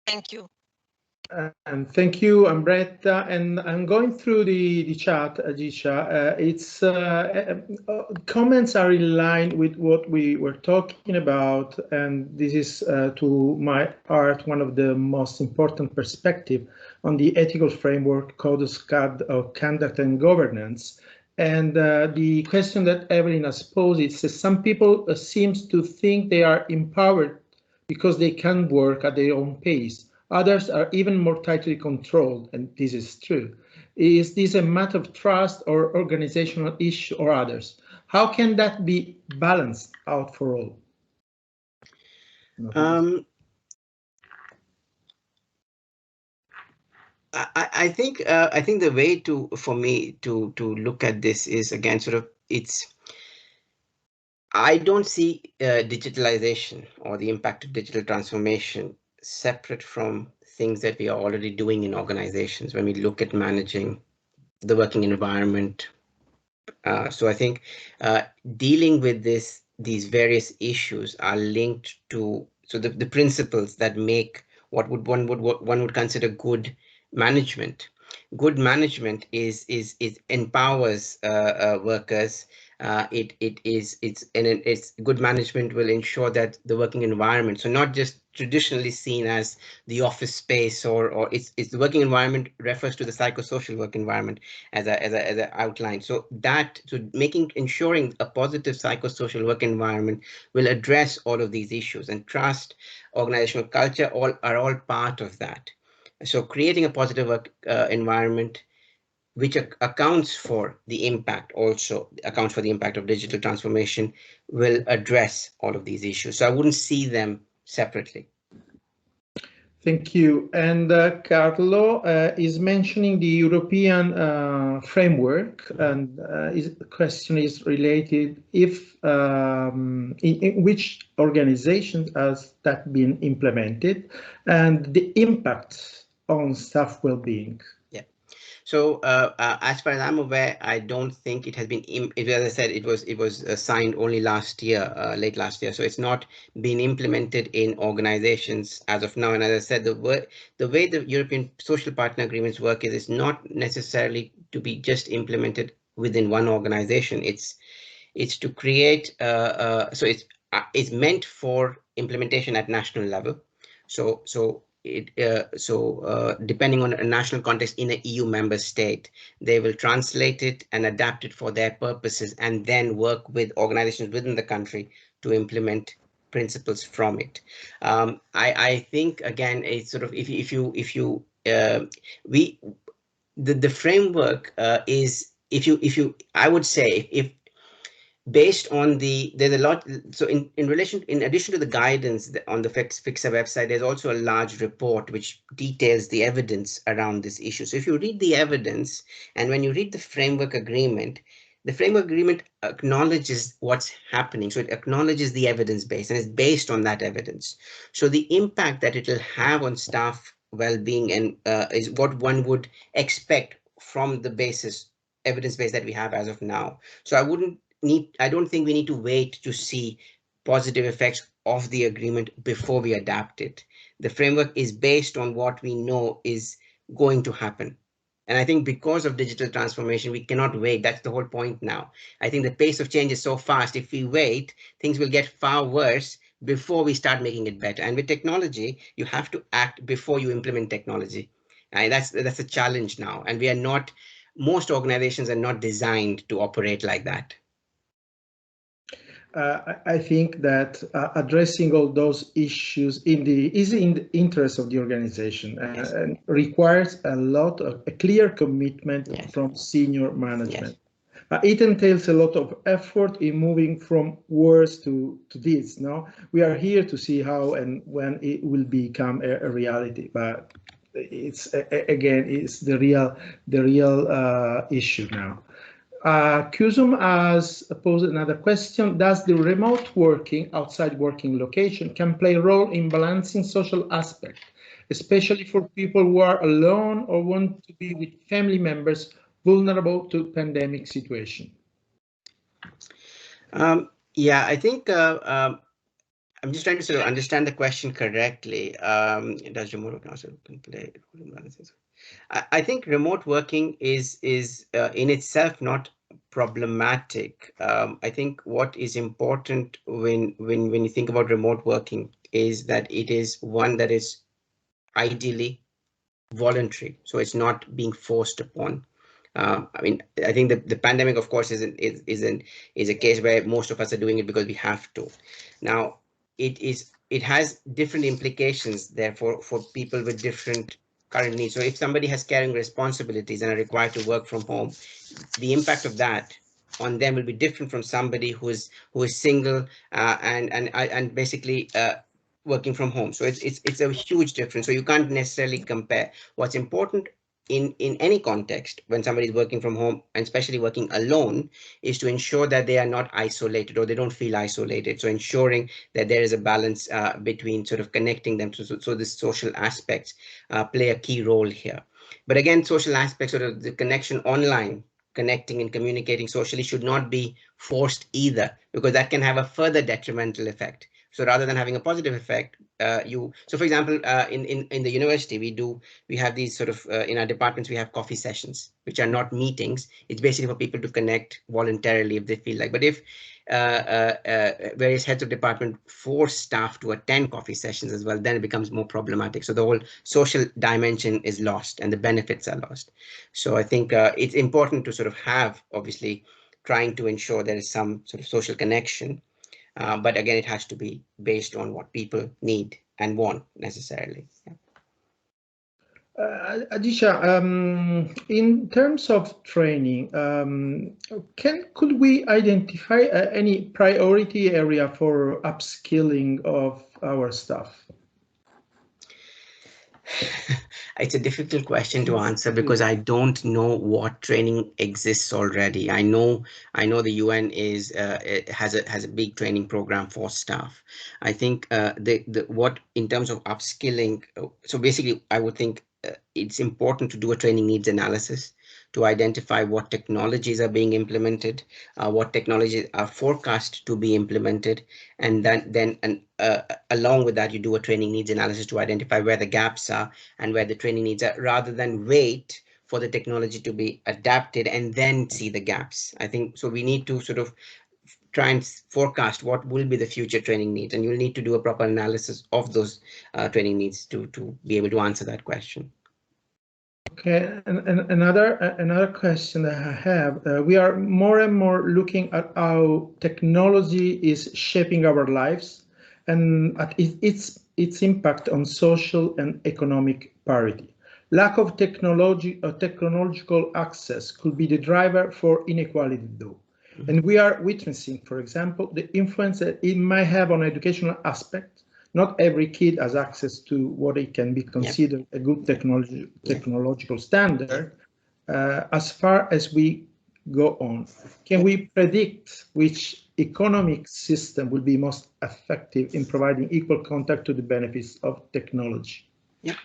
Speaker 3: Thank you.
Speaker 1: And thank you, Ambretta. And I'm going through the chat, Ajisha. It's comments are in line with what we were talking about, and this is, to my part, one of the most important perspective on the ethical framework, code of conduct and governance. And the question that Evelyn has posed, it says some people seems to think they are empowered because they can work at their own pace. Others are even more tightly controlled, and this is true. Is this a matter of trust or organizational issue or others? How can that be balanced out for all?
Speaker 2: I think the way for me to look at this is, again, sort of, I don't see digitalization or the impact of digital transformation separate from things that we are already doing in organizations when we look at managing the working environment. So I think dealing with these various issues are linked to the principles that make what one would consider good management. Good management is empowers workers. It's good management will ensure that the working environment, so not just traditionally seen as the office space, or it's the working environment refers to the psychosocial work environment as a outline. So ensuring a positive psychosocial work environment will address all of these issues, and trust, organizational culture, are all part of that. So creating a positive work environment which accounts for the impact of digital transformation will address all of these issues. So I wouldn't see them separately.
Speaker 1: Thank you. And Carlo is mentioning the European framework, and the question is related if in which organizations has that been implemented and the impact on staff well-being.
Speaker 2: So as far as I'm aware, I don't think it has been, as I said, it was signed only last year, late last year. So it's not been implemented in organizations as of now. And as I said, the way the European social partner agreements work is not necessarily to be just implemented within one organization. It's to create, so it's meant for implementation at national level. So depending on a national context in an EU member state, they will translate it and adapt it for their purposes, and then work with organizations within the country to implement principles from it. I think again, it's sort of, the framework is, I would say, if based on there's a lot. So in addition to the guidance on the FICSA website, there's also a large report which details the evidence around this issue. So if you read the evidence, and when you read the framework agreement, the framework agreement acknowledges what's happening. So it acknowledges the evidence base, and it's based on that evidence. So the impact that it will have on staff well-being and is what one would expect from the evidence base that we have as of now. So I don't think we need to wait to see positive effects of the agreement before we adapt it. The framework is based on what we know is going to happen. And I think because of digital transformation, we cannot wait. That's the whole point now. I think the pace of change is so fast. If we wait, things will get far worse before we start making it better. And with technology, you have to act before you implement technology. And that's a challenge now. And most organizations are not designed to operate like that.
Speaker 1: I think that addressing all those issues is in the interest of the organization,
Speaker 2: Yes.
Speaker 1: and requires a clear commitment,
Speaker 2: yes.
Speaker 1: from senior management.
Speaker 2: Yes.
Speaker 1: It entails a lot of effort in moving from words to this. No, we are here to see how and when it will become a reality, but it's the real issue now. Kusum has posed another question. Does the remote working outside working location can play a role in balancing social aspect, especially for people who are alone or want to be with family members vulnerable to pandemic situation?
Speaker 2: Yeah, I think I'm just trying to sort of understand the question correctly. Does remote working also can play a role in balancing? I think remote working is in itself not problematic. I think what is important when you think about remote working is that it is one that is ideally voluntary, so it's not being forced upon. I mean, I think the pandemic, of course, is a case where most of us are doing it because we have to. Now, it has different implications, therefore, for people with different current needs. So if somebody has caring responsibilities and are required to work from home, the impact of that on them will be different from somebody who is single and basically working from home. So it's a huge difference. So you can't necessarily compare. What's important in any context when somebody is working from home, and especially working alone, is to ensure that they are not isolated or they don't feel isolated. So ensuring that there is a balance between sort of connecting them. So the social aspects play a key role here. But again, social aspects, sort of the connection online, connecting and communicating socially, should not be forced either, because that can have a further detrimental effect. So rather than having a positive effect, so for example, in the university, we have these sort of, in our departments, we have coffee sessions, which are not meetings. It's basically for people to connect voluntarily if they feel like. But if various heads of department force staff to attend coffee sessions as well, then it becomes more problematic. So the whole social dimension is lost and the benefits are lost. So I think it's important to sort of have, obviously, trying to ensure there is some sort of social connection. But again, it has to be based on what people need and want necessarily. Yeah.
Speaker 1: Adisha, in terms of training, could we identify any priority area for upskilling of our staff?
Speaker 2: It's a difficult question to answer because I don't know what training exists already. I know the UN has a big training program for staff. I think what in terms of upskilling. So basically, I would think it's important to do a training needs analysis to identify what technologies are being implemented, what technologies are forecast to be implemented, and then along with that, you do a training needs analysis to identify where the gaps are and where the training needs are, rather than wait for the technology to be adapted and then see the gaps. I think so we need to sort of try and forecast what will be the future training needs, and you'll need to do a proper analysis of those training needs to be able to answer that question.
Speaker 1: Okay, and another question that I have, we are more and more looking at how technology is shaping our lives and at its impact on social and economic parity. Lack of technology or technological access could be the driver for inequality, though. And we are witnessing, for example, the influence that it might have on educational aspects. Not every kid has access to what it can be considered a good technological standard. As far as we go on, can we predict which economic system will be most effective in providing equal contact to the benefits of technology?
Speaker 2: Yeah.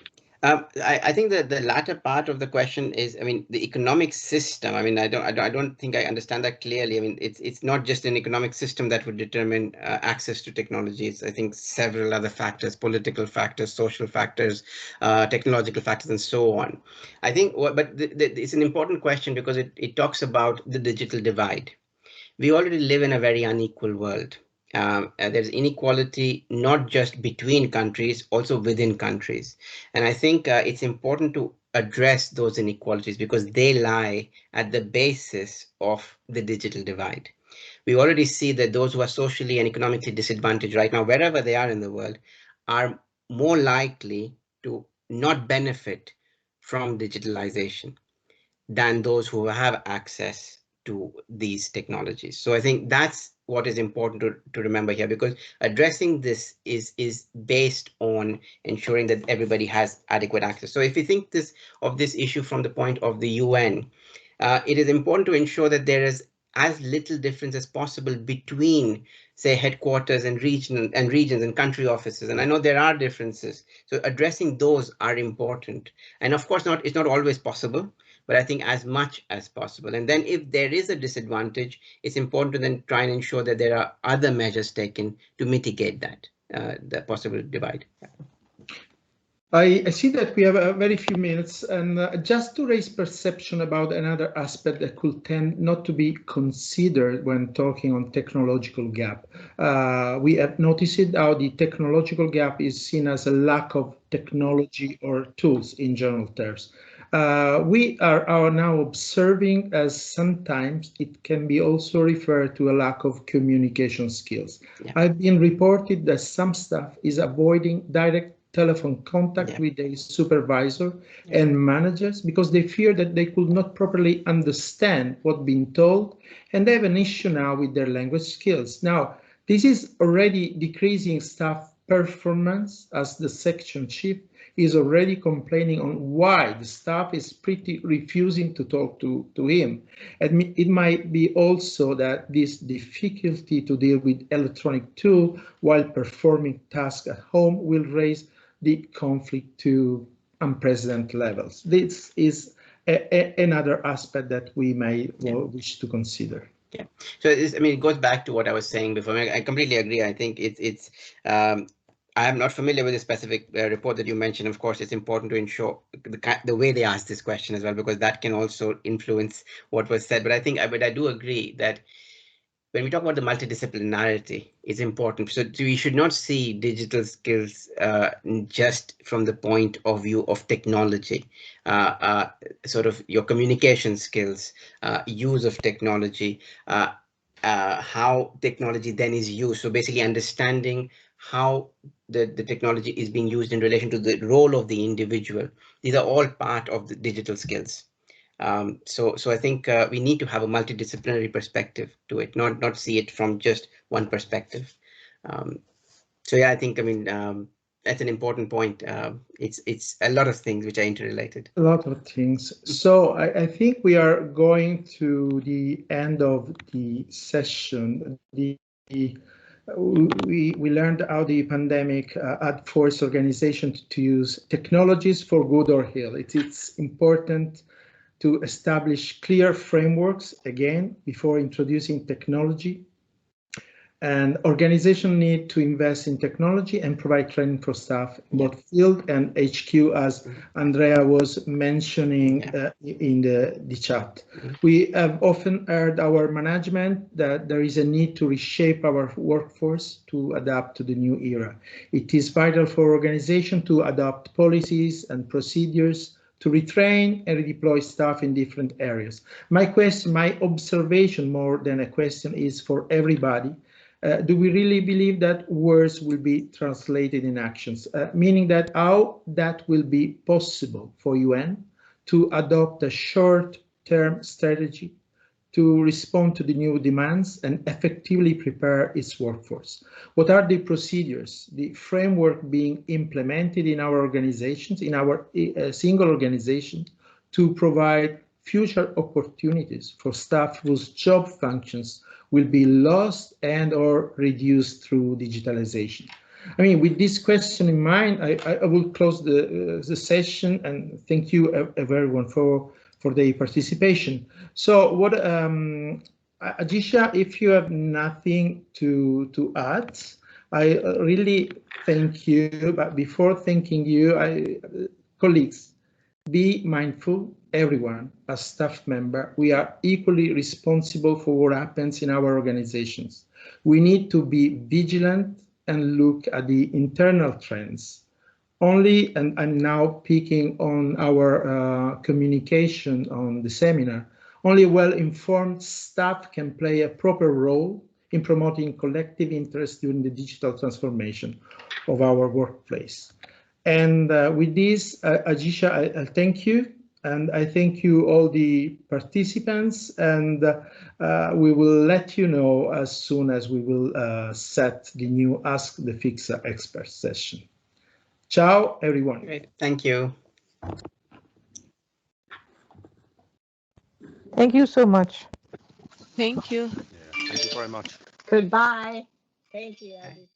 Speaker 2: I think that the latter part of the question is, I mean, the economic system. I mean, I don't think I understand that clearly. I mean, it's not just an economic system that would determine access to technologies. I think several other factors, political factors, social factors, technological factors, and so on. I think, but it's an important question because it talks about the digital divide. We already live in a very unequal world. There's inequality not just between countries, also within countries. And I think it's important to address those inequalities because they lie at the basis of the digital divide. We already see that those who are socially and economically disadvantaged right now, wherever they are in the world, are more likely to not benefit from digitalization than those who have access to these technologies. So I think that's what is important to remember here, because addressing this is based on ensuring that everybody has adequate access. So if you think of this issue from the point of the UN, it is important to ensure that there is as little difference as possible between, say, headquarters and regions and country offices. And I know there are differences, so addressing those are important. And of course, it's not always possible, but I think as much as possible. And then if there is a disadvantage, it's important to then try and ensure that there are other measures taken to mitigate that, the possible divide.
Speaker 1: I see that we have a very few minutes, and just to raise perception about another aspect that could tend not to be considered when talking on technological gap. We have noticed how the technological gap is seen as a lack of technology or tools in general terms. We are now observing as sometimes it can be also referred to a lack of communication skills. Yeah. I've been reported that some staff is avoiding direct telephone contact with a supervisor and managers because they fear that they could not properly understand what's being told, and they have an issue now with their language skills. Now, this is already decreasing staff performance, as the section chief is already complaining on why the staff is pretty refusing to talk to him. And it might be also that this difficulty to deal with electronic tool while performing tasks at home will raise the conflict to unprecedented levels. This is another aspect that we may wish to consider.
Speaker 2: Yeah. So it goes back to what I was saying before. I completely agree. I think I am not familiar with the specific report that you mentioned. Of course, it's important to ensure the way they ask this question as well, because that can also influence what was said. But I do agree that when we talk about the multidisciplinarity, it's important. So we should not see digital skills just from the point of view of technology, sort of your communication skills, use of technology, how technology then is used. So basically understanding how the technology is being used in relation to the role of the individual. These are all part of the digital skills. So I think we need to have a multidisciplinary perspective to it, not see it from just one perspective. So yeah, I think that's an important point. It's a lot of things which are interrelated.
Speaker 1: A lot of things. So I think we are going to the end of the session. We learned how the pandemic had forced organizations to use technologies for good or ill. It's important to establish clear frameworks, again, before introducing technology. And organizations need to invest in technology and provide training for staff in both field and HQ, as Andrea was mentioning in the chat. We have often heard our management that there is a need to reshape our workforce to adapt to the new era. It is vital for organizations to adopt policies and procedures to retrain and redeploy staff in different areas. My question, my observation more than a question, is for everybody. Do we really believe that words will be translated in actions? Meaning that how that will be possible for UN to adopt a short-term strategy to respond to the new demands and effectively prepare its workforce? What are the procedures, the framework being implemented in our organizations, in our single organization, to provide future opportunities for staff whose job functions will be lost and or reduced through digitalization? I mean, with this question in mind, I will close the session, and thank you everyone for the participation. So what, Ajisha, if you have nothing to add, I really thank you. But before thanking you, colleagues, be mindful, everyone, as staff member, we are equally responsible for what happens in our organizations. We need to be vigilant and look at the internal trends. Only, and I'm now picking on our communication on the seminar, only well-informed staff can play a proper role in promoting collective interest during the digital transformation of our workplace. And with this, Ajisha, I thank you, and I thank you all the participants, and we will let you know as soon as we will set the new Ask the FICSA expert session. Ciao, everyone.
Speaker 2: Great, thank you.
Speaker 4: Thank you so much.
Speaker 5: Thank you.
Speaker 6: Yeah, thank you very much.
Speaker 7: Goodbye. Thank you, everybody.